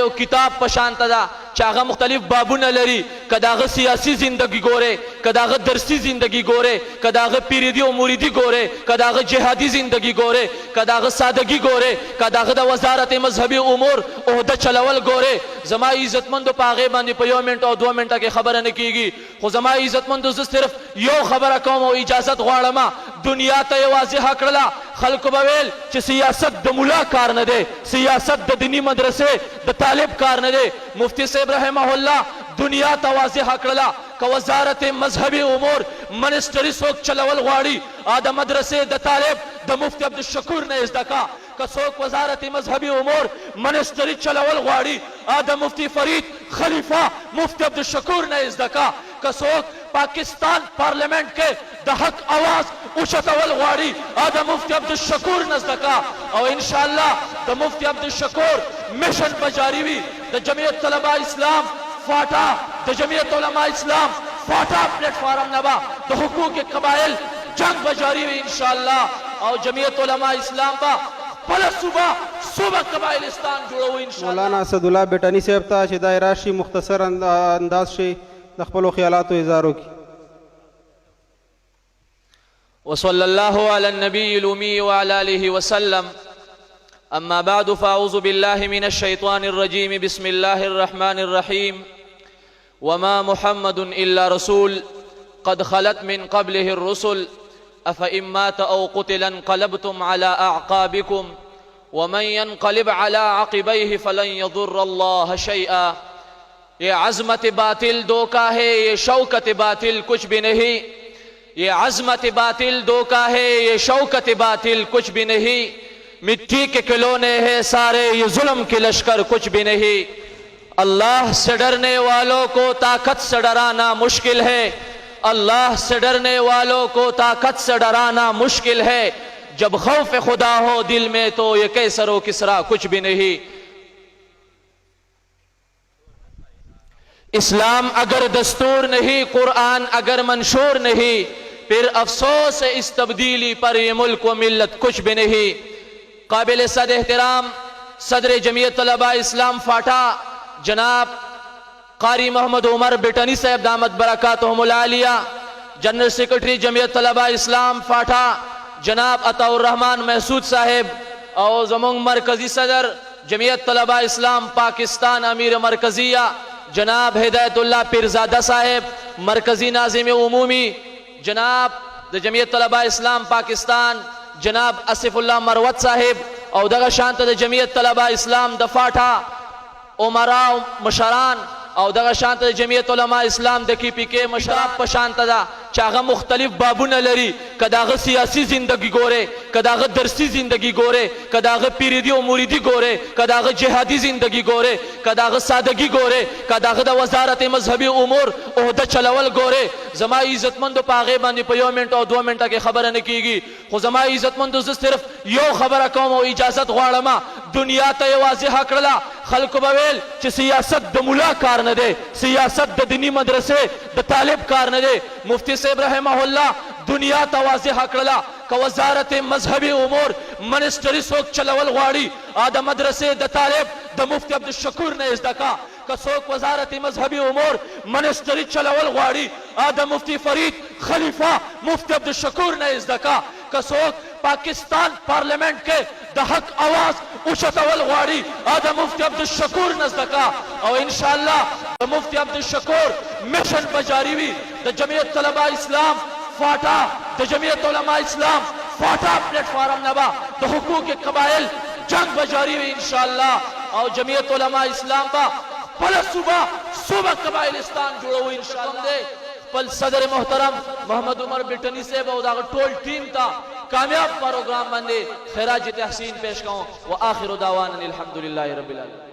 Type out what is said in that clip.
یو کتاب پشان تدا چاغه مختلف بابونه لري، کداغه سیاسی زندگی ګوره، کداغه درسی زندگی ګوره، کداغه پیریدی او مریدی ګوره، کداغه جهادي زندگی ګوره، کداغه سادگی ګوره، کداغه د وزارت مذهبي امور عہده چلول ګوره. زما عزتمند پاغه باندې په 1 منټ او 2 منټه کې خبره نه کیږي، خو زما عزتمند زه صرف یو خبره کوم او اجازت غواړم. دنیا ته واضح کړله، خلکو به ویل چې سیاست د مولا کار نه دی، سیاست د دینی مدرسې د طالب کار نه دی. مفتی صاحب رحمه الله دنیا ته واضح کړله که وزارت مذهبي امور منسټري څوک چلول غواړي د مدرسې د طالب د مفتی عبدالشکور نه زده کا، که څوک وزارت مذهبي امور منسټري چلول غواړي د مفتی فرید خلیفہ مفتی عبدالشکور نه زده کا، که څوک پاکستان پارلیمنٹ کې د حق آواز اوچتول غواړي د مفتی عبدالشکور نه زده کا. او انشاءالله د مفتی عبدالشکور مشن به جاری وي. د جمعیت طلبه اسلام فاټا، د جمعیت علماء اسلام فاټا پلیټ فارم نه به د حقوق قبایل جنگ به جاری وي انشاءالله. او جمعیت علماء اسلام به خپله صوبه قبایلستان جوړوي انشاءالله. مولانا اسدالله بیٹانی صاحب ته چې دا راشي مختصر انداز شي د خپلو خیالاتو اظهار وکړي. وصلى الله على النبي الأمي وعلى آله وسلم. أما بعد فأعوذ بالله من الشيطان الرجيم. بسم الله الرحمن الرحيم. وما محمد إلا رسول قد خلت من قبله الرسل أفإن مات أو قتل انقلبتم على أعقابكم ومن ينقلب على عقبيه فلن يضر الله شيئا. یہ عظمت باطل دھوکا ہے، یہ شوکت باطل کچھ بھی نہیں. یہ عظمت باطل دھوکا ہے، یہ شوکت باطل کچھ بھی نہیں. مٹی کے کھلونے ہیں سارے، یہ ظلم کے لشکر کچھ بھی نہیں. اللہ سے ڈرنے والوں کو طاقت سے ڈرانا مشکل ہے، اللہ سے ڈرنے والوں کو طاقت سے ڈرانا مشکل ہے. جب خوف خدا ہو دل میں تو یہ کیسر و کسرا کچھ بھی نہیں. اسلام اگر دستور نہیں، قرآن اگر منشور نہیں، پھر افسوس ہے اس تبدیلی پر یہ ملک و ملت کچھ بھی نہیں. قابل صد احترام صدر جمعیت طلبہ اسلام فاٹا جناب قاری محمد عمر بیٹانی صاحب دامت برکاتہم العالیہ، جنرل سیکرٹری جمعیت طلبہ اسلام فاٹا جناب عطا الرحمن محسود صاحب، اور زمون مرکزی صدر جمعیت طلبہ اسلام پاکستان امیر مرکزیہ جناب ہدایت اللہ پیرزادہ صاحب، مرکزی ناظم عمومی جناب جمعیت طلبہ اسلام پاکستان جناب اسف اللہ مروت صاحب، اور دغه شانت د جمعیت طلبہ اسلام د فاٹا عمراء مشران، او دغه شانت د جمعیت علماء اسلام د کی پی کے مشراب پشانت دا چاغه مختلف بابونه لري، کداغه سیاسی زندگی ګوره، کداغه درسی زندگی ګوره، کداغه پیریدی او مریدی ګوره، کداغه جهادي زندگی ګوره، کداغه سادگی ګوره، کداغه د وزارت مذهبي امور عہده چلول ګوره. زما عزتمند پاغه باندې په 1 منټ او 2 منټه کې خبره نه کیږي، خو زما عزتمند زه صرف یو خبره کوم او اجازت غواړم. دنیا ته واضح کړله، خلکو به ویل چې سیاست د مولا کار نه دی، سیاست د دینی مدرسې د طالب کار نه دی. مفتی صاحب رحمه الله دنیا ته واضح کړله که وزارت مذهبي امور منسټري څوک چلول غواړي د مدرسې د طالب د مفتی عبدالشکور نه زده کا، که څوک وزارت مذهبي امور منسټري چلول غواړي د مفتی فرید خلیفہ مفتی عبدالشکور نه زده کا، که څوک پاکستان پارلیمنٹ کې د حق آواز اوچتول غواړي د مفتی عبدالشکور نه زده کا. او انشاءالله د مفتی عبدالشکور مشن به جاری وي. د جمعیت طلبه اسلام فاٹا، د جمعیت علماء اسلام فاٹا پلیٹ فارم نه به د حقوق قبایل جنگ به جاری وي انشاءالله. او جمعیت علماء اسلام به خپله صوبه قبایلستان جوړوي انشاءالله. خپل صدر محترم محمد عمر بیٹنی صاحب او دغه ټول ټیم ته کامیاب پروګرام باندې خراج تحسین پیش کوم. وآخر دعوانا الحمدللہ رب العالمین.